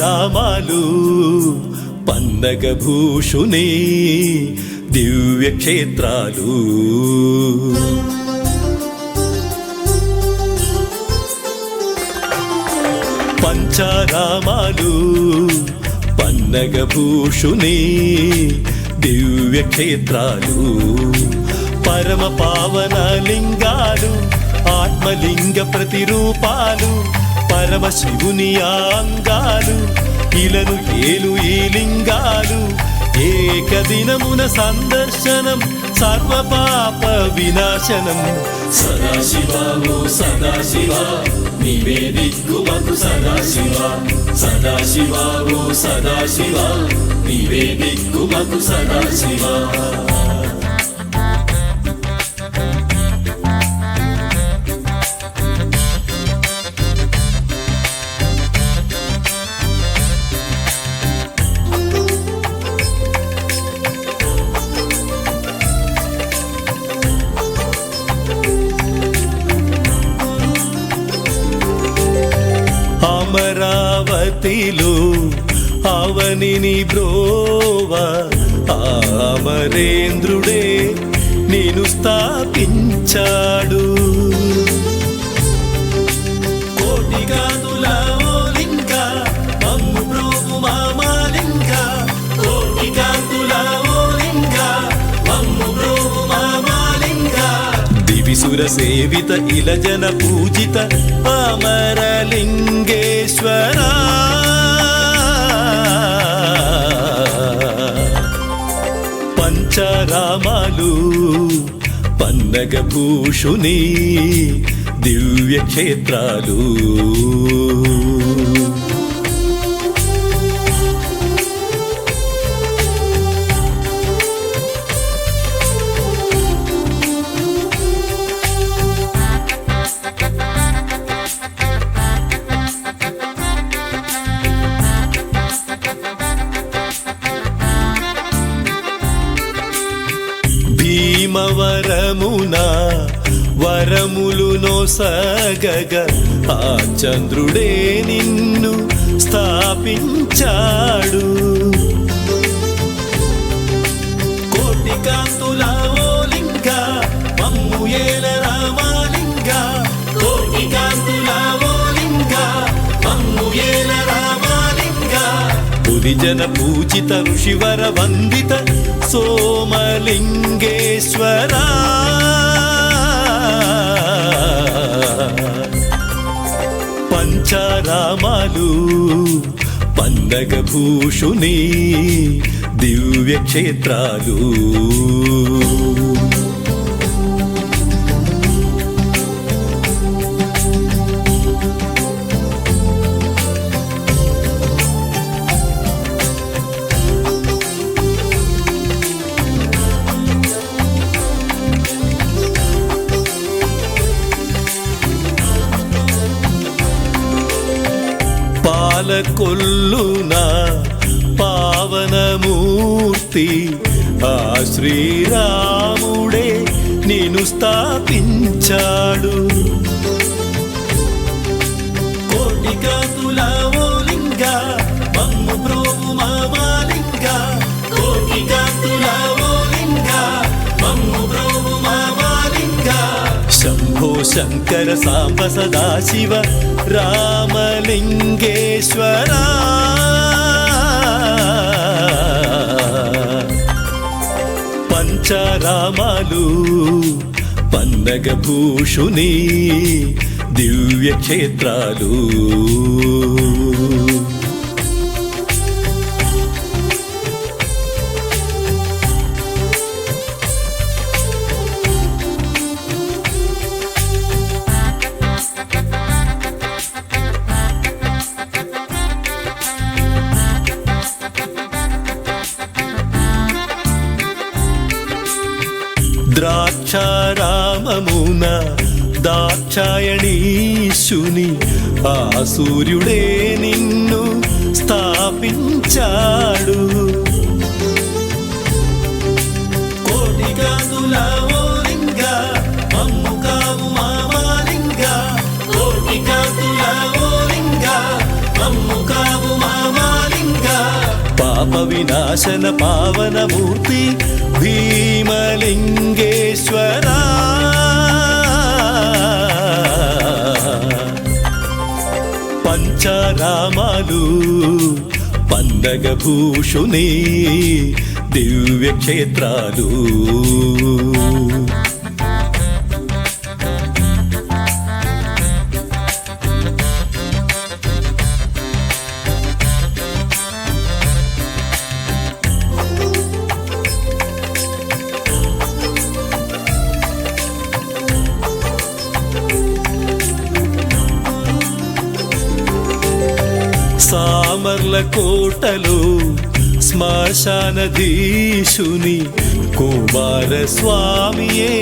పంచారామాలు పన్నగభూషుని దివ్యక్షేత్రాలు. పంచారామాలు పన్నగభూషుని దివ్యక్షేత్రాలు. పరమ పావన లింగాలు ఆత్మలింగ ప్రతిరూపాలు. పరమ శివుని అంగాలు ఇలను ఏలు ఈ లింగాలు. ఏకదినమున సందర్శనం సర్వపాప వినాశనం. సదాశివా ఓ సదాశివా నీవే దిక్కుమకు సదాశివా. సదాశివా ఓ సదాశివా నీవే దిక్కుమకు సదాశివా. అమరావతిలో అవనిని బ్రోవ అమరేంద్రుడే నేను స్థాపించాడు. కోటి గాదుల ఓ లింగ మమ్ము బ్రోవు మామాలింగ. కోటి గాదుల ఓ లింగ మమ్ము బ్రోవు మామాలింగ. దివిసుర సేవిత ఇలజన పూజిత అమరలింగేశ్వరా. పంచారామాలు పన్నగభూషుని దివ్యక్షేత్రాలు. భీమవరమున వరములు నొసగగ ఆ చంద్రుడే నిన్ను స్థాపించాడు. కోటి కాంతుల ఓ లింగ మమ్ము ఏల రామాలింగ. కోటి కాంతుల ఓ లింగ మమ్ము ఏల రామాలింగ. పురిజన పూజిత ఋషివర వందిత సోమలింగేశ్వరా. పంచారామాలు పన్నగభూషుని దివ్యక్షేత్రాలు. పాలకొల్లున పావనమూర్తి ఆ శ్రీరాముడే నేను స్థాపించాడు. కోటి కాంతుల ఓ లింగ మమ్ము బ్రోవు మామాలింగ. కోటి కాంతుల ఓ లింగ మమ్ము బ్రోవు మామాలింగ. శంభో శంకర సాంబ సదాశివ రామలింగేశ్వరా. పంచారామాలు పన్నగభూషుని దివ్యక్షేత్రాలు. ద్రాక్షారామమున దాక్షాయణీశుని ఆ సూర్యుడే నిన్ను స్థాపించాడు. కోటి కాంతుల ఓ లింగ మమ్ము కావు మామాలింగ. కోటి కాంతుల ఓ లింగ మమ్ము కావు మామ పాప వినాశన పావనమూర్తి భీమలింగేశ్వరా పంచారామాలు పండగ భూషుని దివ్యక్షేత్రాలు సామర్ల కోటలో శ్మశానధీశుని కుమారస్వామియే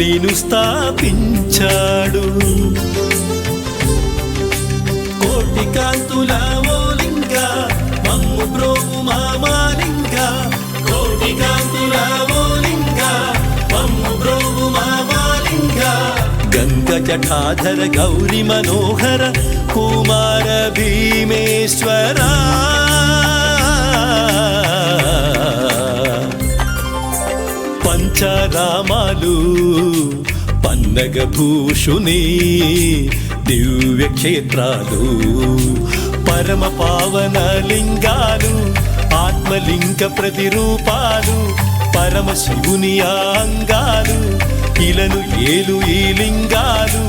నేను స్థాపించాడు కోటి కాంతుల ఓ లింగ మమ్ము బ్రోవు మామాలింగ కోటి కాంతుల ఓ లింగ మమ్ము బ్రోవు మామాలింగ గంగ జఠాధర గౌరి మనోహర కుమార భీమేశ్వరా పంచారామాలు పన్నగ భూషుని దివ్యక్షేత్రాలు పరమ పావన లింగాలు ఆత్మలింగ ప్రతిరూపాలు పరమ శివుని అంగాలు ఇలను ఏలు ఈ లింగాలు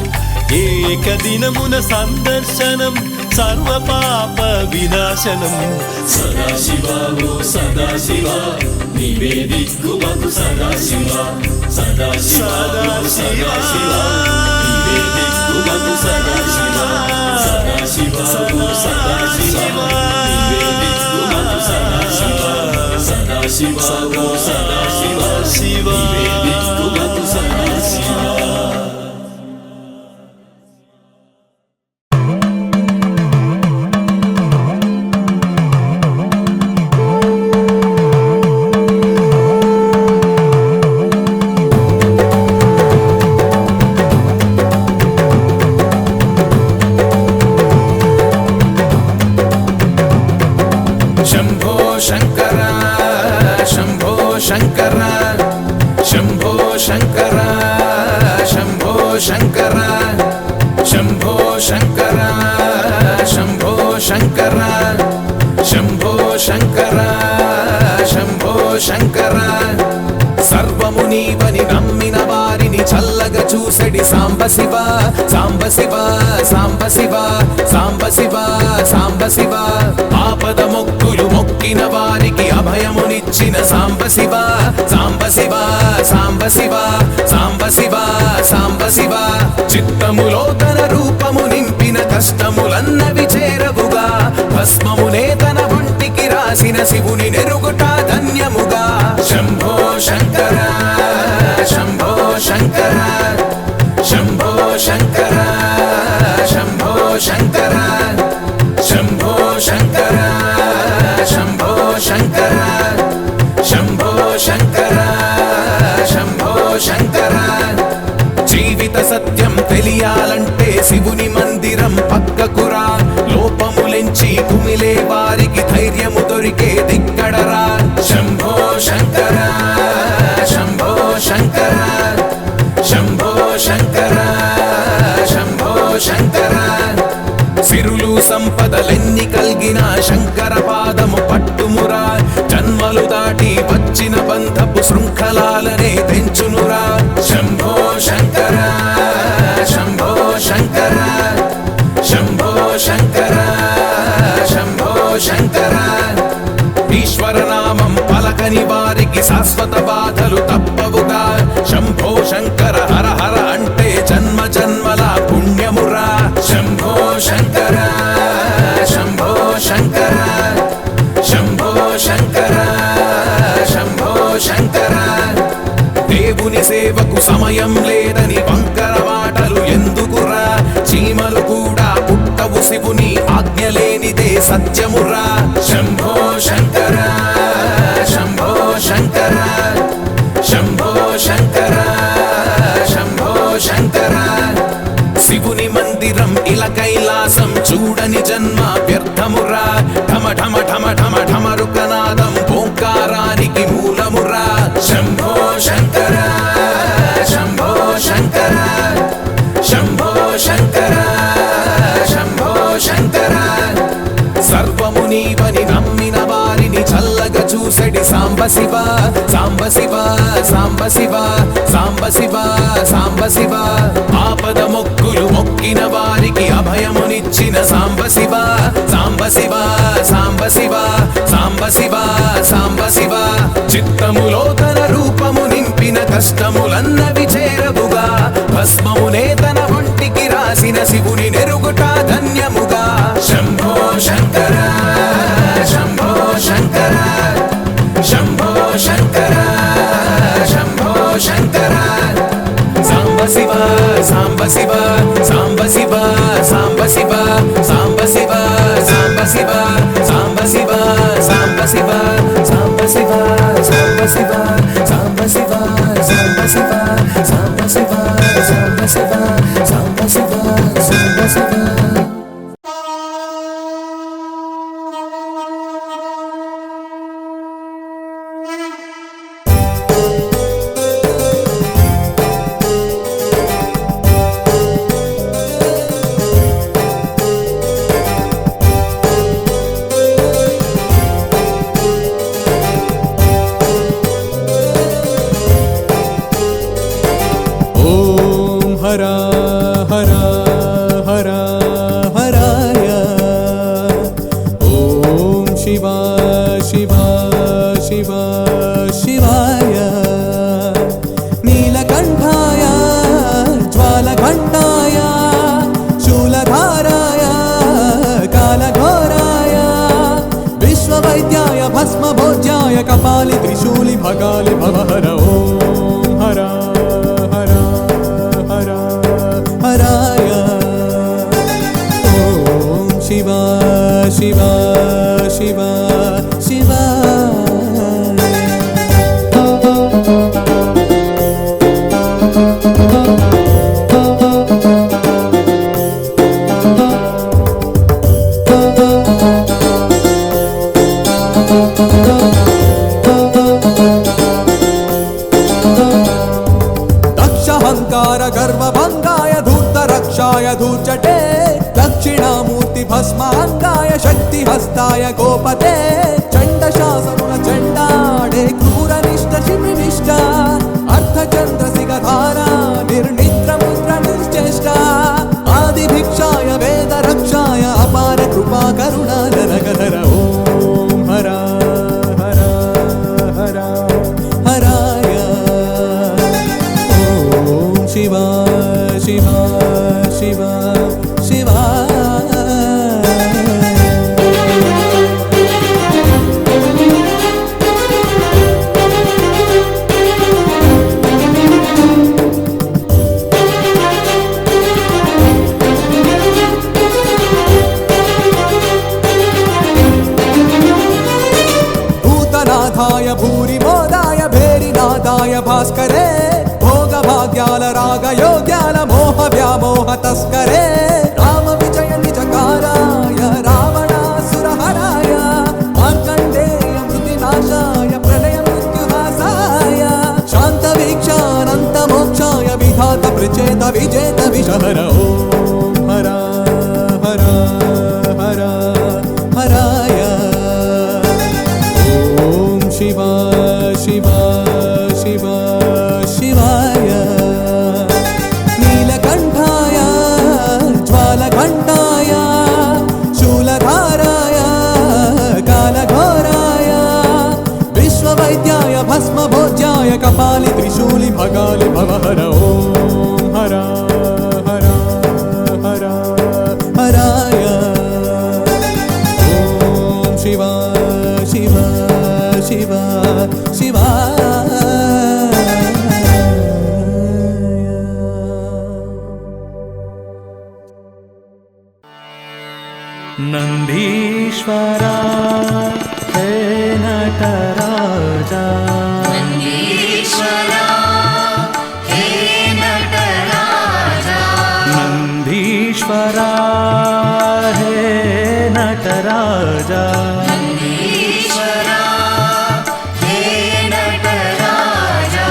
ఏకదినమున సందర్శనం సర్వ పాప వినాశనం సదాశివ ఓ సదాశివ నీవే దిక్కు మగు సదాశివ సదాశివ సదాశివ నీవే దిక్కు మగు సదాశివ సదాశివ ఓ సదాశివ నీవే దిక్కు మగు సదాశివ సదాశివ ఓ సదాశివ శివ నీవే దిక్కు మగు సదాశివ సర్వమునీవని నమ్మిన వారిని చల్లగా చూసెడి సాంబ శివ సాంబ శివ సాంబ శివ సాంబ శివ సాంబ శివ ఆపద మొక్కులు మొక్కిన వారికి అభయమునిచ్చిన సాంబ శివ సాంబ శివ సాంబ శివ సాంబ శివ సాంబ శివ చిత్తములో తన రూపము నింపిన కష్టములన్నవి చేరవుగా భస్మమునే తన ఒంటికి రాసిన శివుని నెరుగుట ధన్యముగా శంభో శంకర శంభో శంకర శంభో శంకర శంభో శంకర శంభో శంకర శంభో శంకర శంభో శంకర శంభో శంకర జీవిత సత్యం తెలియాలంటే శివుని మందిరం పక్కకురా లోపములెంచి కుమిలే వారికి ధైర్యము దొరికే దిక్కడరా శంభో శంకర శంభో శంకర శంభో శంకర శంభో శంకర సిరులు సంపదలెన్ని కల్గిన శంకర పాదము పట్టుమురా జన్మలు దాటి వచ్చిన బంధపు శృంఖలాలనే తెంచునురా శంభో శంకర శంభో శంకర శంభో శంకర శంభో శంకర ఈశ్వర నామం పలకని వారికి శాశ్వత బాధలు తప్పవుగా శంభో శంకర హర హర అంటే జన్మ జన్మల పుణ్యమురా శంభో శంకర శంభో శంకర శంభో శంకర శంభో శంకర దేవుని సేవకు సమయం లేదని వంకర మాటలు ఎందుకురా చీమలు కూడా పుట్టవు శివుని ఆజ్ఞ లేనిదే సత్యమురా శంభో శంకర శంభో శంకర శంభో శంకర శంభో శంకర శివుని మందిరం ఇల కైలాసం చూడని జన్మ వ్యర్థమురా ఢమ ఢమ ఢమ ఢమ ఢమరుకన సాంబ శివ సాంబ శివ సాంబ శివ సాంబ శివ సాంబ శివ ఆపద మొక్కులు మొక్కిన వారికి అభయమునిచ్చిన సాంబ శివ సాంబ శివ సాంబ శివ సాంబ శివ సాంబ శివ చిత్తములో తన రూపము నింపిన కష్టములన్నవి చేరవుగా భస్మమునే తన ఒంటికి రాసిన శివుని నెరుగుట ధన్యముగా శంభో శంకర శంభో శంకర శంభో శంకర శంభో శంకర సాంబ శివ సాంబ శివ సాంబ శివ సాంబ శివ సాంబ శివ సాంబ శివ సాంబ శివ సాంబ శివ సాంబ శివ సాంబ శివ సాంబ శివ సాంబ శివ సాంబ శివ సాంబ శివ సాంబ శివ సాంబ శివ हरा हरा हरा हराय ॐ शिवा शिवा शिवा शिवाय नीलकण्ठाय ज्वालकण्ठाय शूलधाराय कालघोराय विश्ववैद्याय भस्मभोज्याय कपालि त्रिशूलि भगालि भवहर ॐ हरा हराय ॐ शिवा शिवा शिवा शिवा दक्षहंकार गर्वभंगाय धूर्तरक्षाय धूर्जटे दक्षिणामूर्ति भस्मांगाय शक्तिहस्ताय गोपते चण्डशासनुन चण्डाडे क्रूरनिष्ठ शिविनिष्ठ अर्धचन्द्रसिगधारा निर्निद्रमुद्र निर्चेष्टा आदिभिक्षाय वेदरक्षाय अपार कृपा करुणा जनकधर ॐ हरा हरा हरा हराय ॐ शिवा शिवा शिवा शिवा भूतनाथाय भूरिमोदाय भेरिनादाय भास्करे भोगभाग्याल रागयोग्याल मोह व्यामोह तस्करे राम विजय निजकाराय रावणासुरहराय मार्कण्डेय मृतिनाशाय प्रलय मृत्युहासाय शान्तवीक्षानन्तमोक्षाय विधात प्रचेत विजेत विषहर ॐ हरा हरा हरा हराय ॐ शिवा शिवा शिवा शिवाय नीलकण्ठाय ज्वालकण्ठाय शूलधाराय कालघोराय विश्ववैद्याय भस्मभोज्याय कपालि त्रिशूलि भगालि भवहर ॐ हरा हरा हरा हराय ॐ शिवा शिवा शिवा शिवा नंदीश्वरा हे नटराजा नंदीश्वरा हे नटराजा नंदीश्वरा हे नटराजा नंदीश्वरा हे नटराजा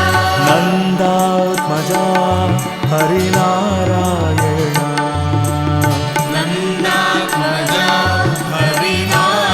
नंदात्मजा हरिनारायण नन्दात्मजा हरिनारायण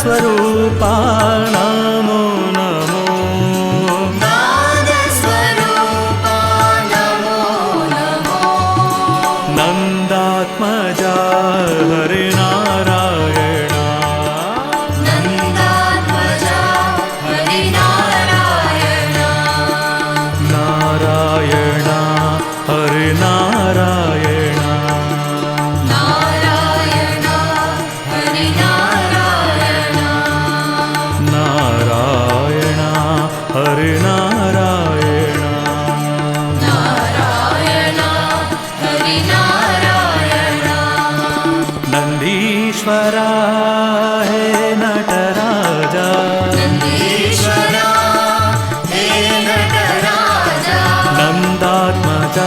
ಸ್ವರೂಪ ನಮೋ ನಮೋ ನಾದ ಸ್ವರೂಪ ನಮೋ ನಮೋ ನಂದಾತ್ಮಜ ಹರಿನಾರಾಯಣ ನಂದಾತ್ಮಜ ಹರಿನಾರಾಯಣ ನಾರಾಯಣ ಹರಿನಾರಾಯಣ ನಾರಾಯಣ ಹರಿನಾರಾಯಣ ನಾರಾಯಣ ಹರಿನಾರಾಯಣ ನಾರಾಯಣ ಹರಿನಾರಾಯಣ ನಂದೀಶ್ವರ ಹೇ ನಟರಾಜ ನಂದೀಶ್ವರ ಹೇ ನಟರಾಜ ನಂದಾತ್ಮಜ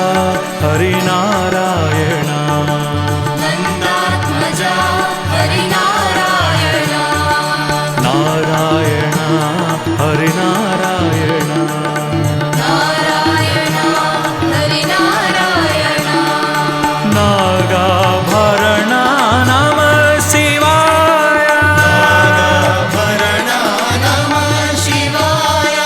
ಹರಿನಾರಾಯಣ ನಂದಾತ್ಮಜ ಹರಿನಾರಾಯಣ ನಾರಾಯಣ ಹರಿನಾರಾಯಣ ನಾರಾಯಣ ಹರಿನಾರಾಯಣ ನಾಗಾಭರಣ ನಮ ಶಿವಾಯ ಭರಣ ನಮಃ ಶಿವಾಯ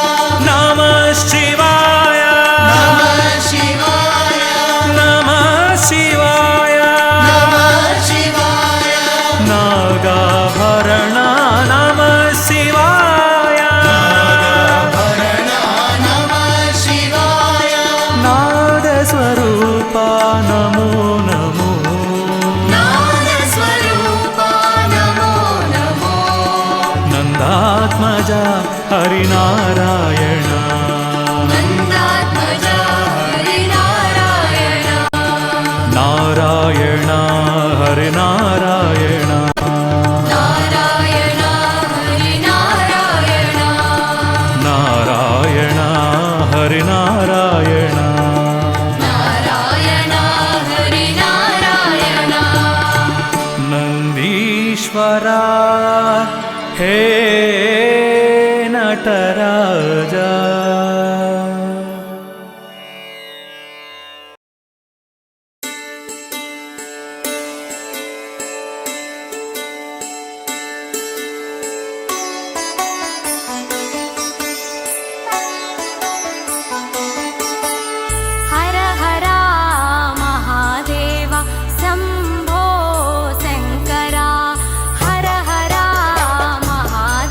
ನಮ ಶಿವಾಯ ನಮಃ ಶಿವಾಯ ನಮ ಶಿವಾಯ ನಮಃ ಶಿವಾಯ ನಾಗಾಭರಣ ನಮ ಶಿವಾಯ ಭರಣ ನಮಃ ಶಿವಾಯ ನಾದ ಸ್ವರೂಪ ನಮೋ ನಮೋ ನಾದ ಸ್ವರೂಪ ನಮೋ ನಮೋ ನಂದಾತ್ಮಜ ಹರಿನಾರಾಯಣ ನಂದಾತ್ಮಜ ಹರಿನಾರಾಯಣ ನಾರಾಯಣ ಹರಿನಾರಾಯಣ ನಾರಾಯಣ ಹರಿನಾರಾಯಣ ನಾರಾಯಣ ಹರಿನಾರಾಯಣ ನಾರಾಯಣ ಹರಿನಾರಾಯಣ ನಂದೀಶ್ವರ ಹೇ ನಟರಾಜ हर हरा महादेव शम्भो शङ्करा हर हरा महादेव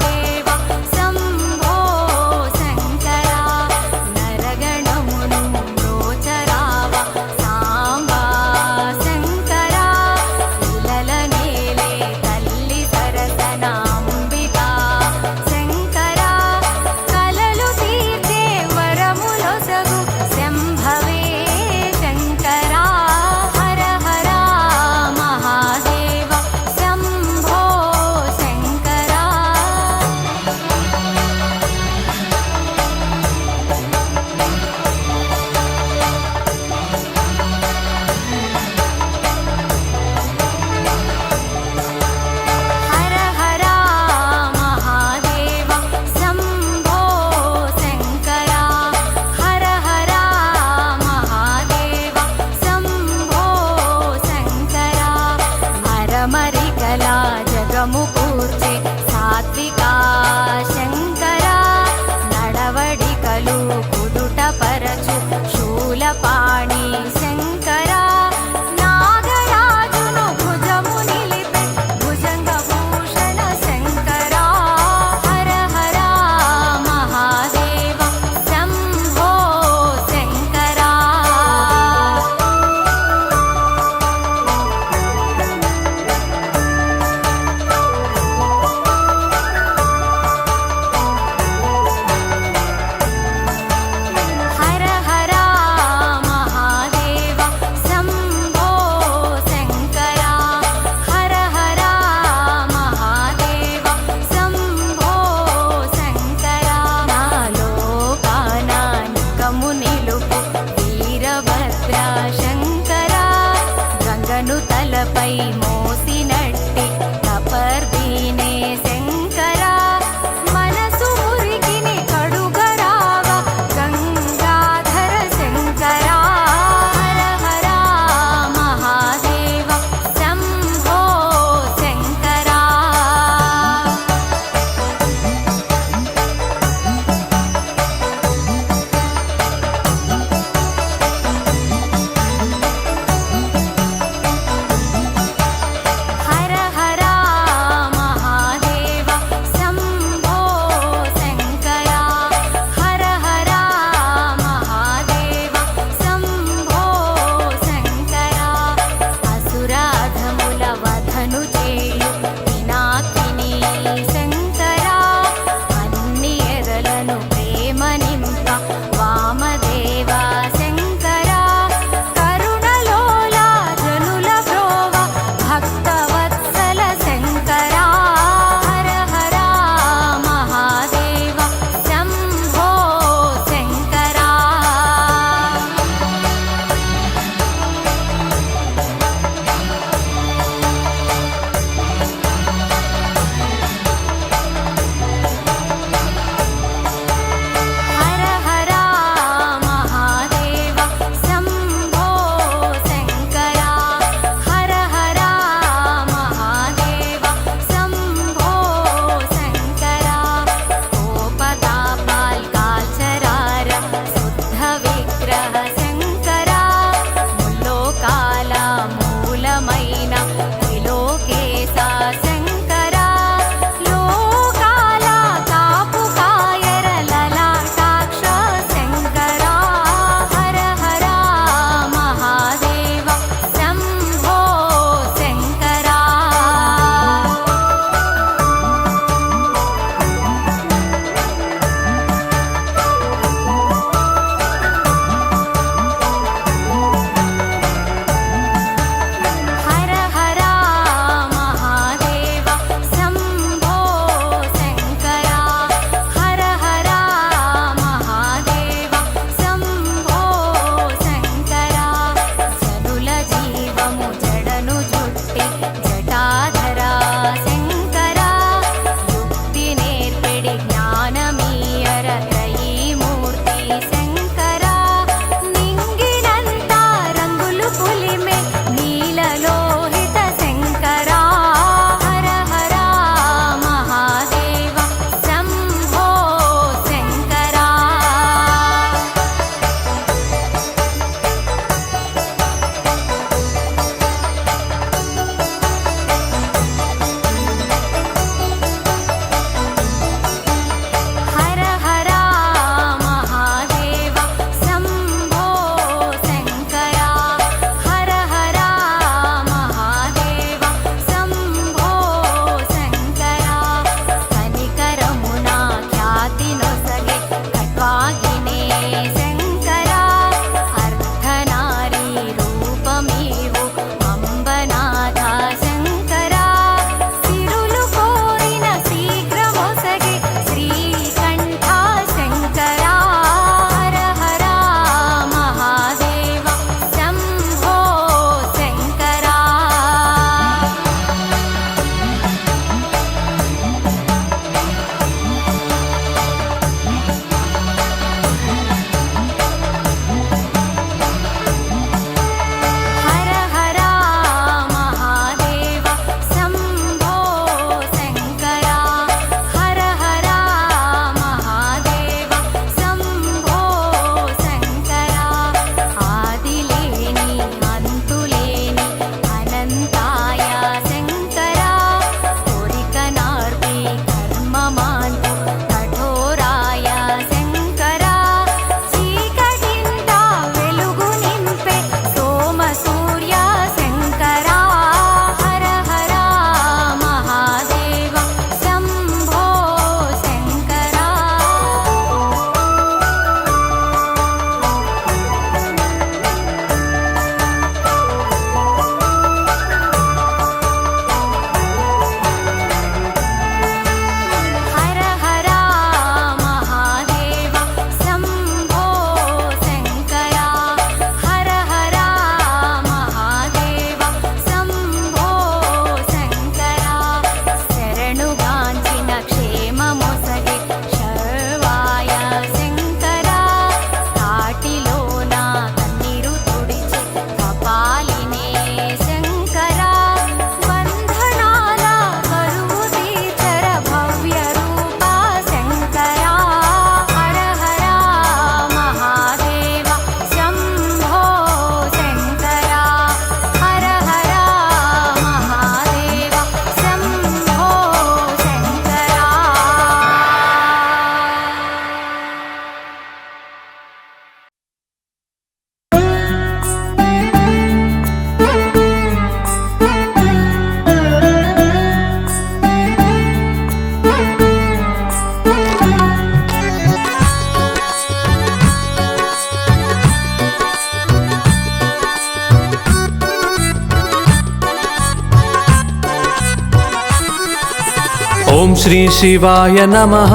ॐ श्री शिवाय नमः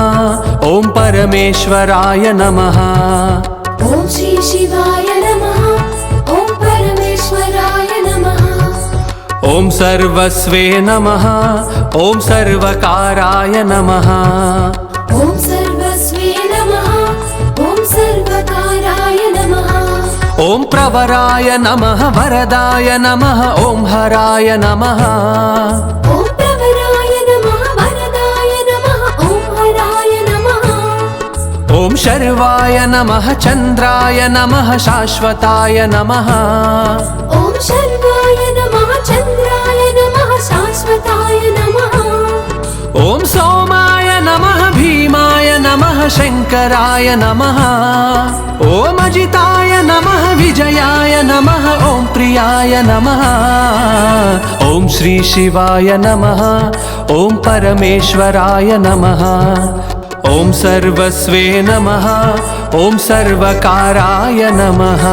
ॐ परमेश्वराय नमः ॐ श्री शिवाय नमः ॐ परमेश्वराय नमः ॐ सर्वस्वे नमः ॐ सर्वकाराय नमः ॐ सर्वस्वे नमः ॐ सर्वकाराय नमः ॐ प्रवराय नमः वरदाय नमः ॐ हराय नमः ॐ प्रवराय नमः वरदाय नमः ॐ हराय नमः ॐ शर्वाय नमः चन्द्राय नमः शाश्वताय नमः ॐ शर्वाय नमः चन्द्राय नमः शाश्वताय नमः ॐ सोमाय नमः भीमाय नमः शङ्कराय नमः ॐ अजिताय नमः विजयाय नमः ॐ प्रियाय नमः ॐ श्री शिवाय नमः ॐ परमेश्वराय नमः ॐ सर्वस्वे नमः ॐ सर्वकाराय नमः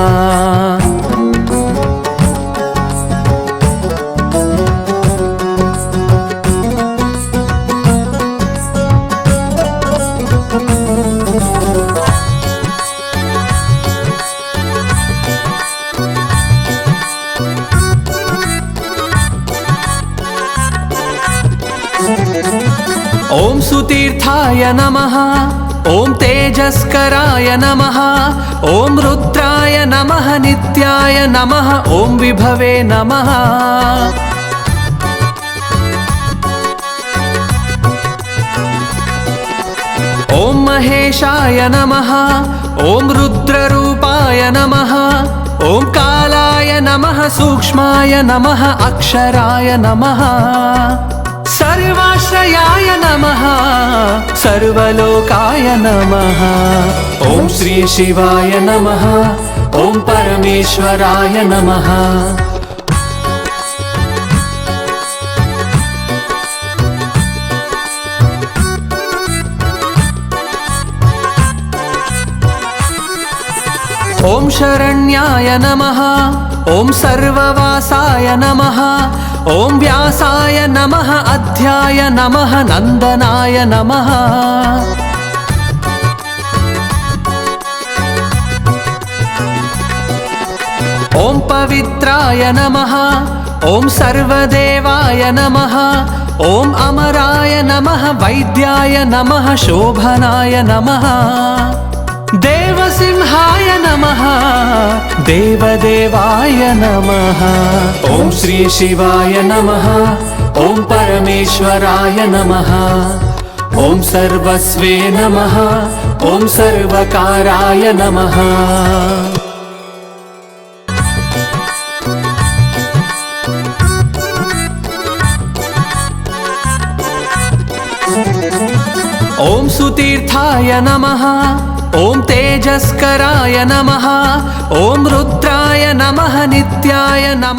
ॐ सुतीर्थाय नमः ॐ तेजस्कराय नमः ॐ रुद्राय नमः नित्याय नमः ॐ विभवे नमः ॐ महेशाय नमः ॐ रुद्ररूपाय नमः ॐ कालाय नमः सूक्ष्माय नमः अक्षराय नमः सर्वाश्रयाय नमः सर्वलोकाय नमः ॐ श्री शिवाय नमः ॐ परमेश्वराय नमः ॐ शरण्याय नमः ॐ सर्ववासाय नमः ॐ व्यासाय नमः अध्याय नमः नन्दनाय नमः ॐ पवित्राय नमः ॐ सर्वदेवाय नमः ॐ अमराय नमः वैद्याय नमः शोभनाय नमः देवसिंहाय नमः देवदेवाय नमः ॐ श्री शिवाय नमः ॐ परमेश्वराय नमः ॐ सर्वस्वे नमः ॐ सर्वकाराय नमः ॐ सुतीर्थाय नमः ॐ तेजस्कराय नमः ॐ रुद्राय नमः नित्याय नमः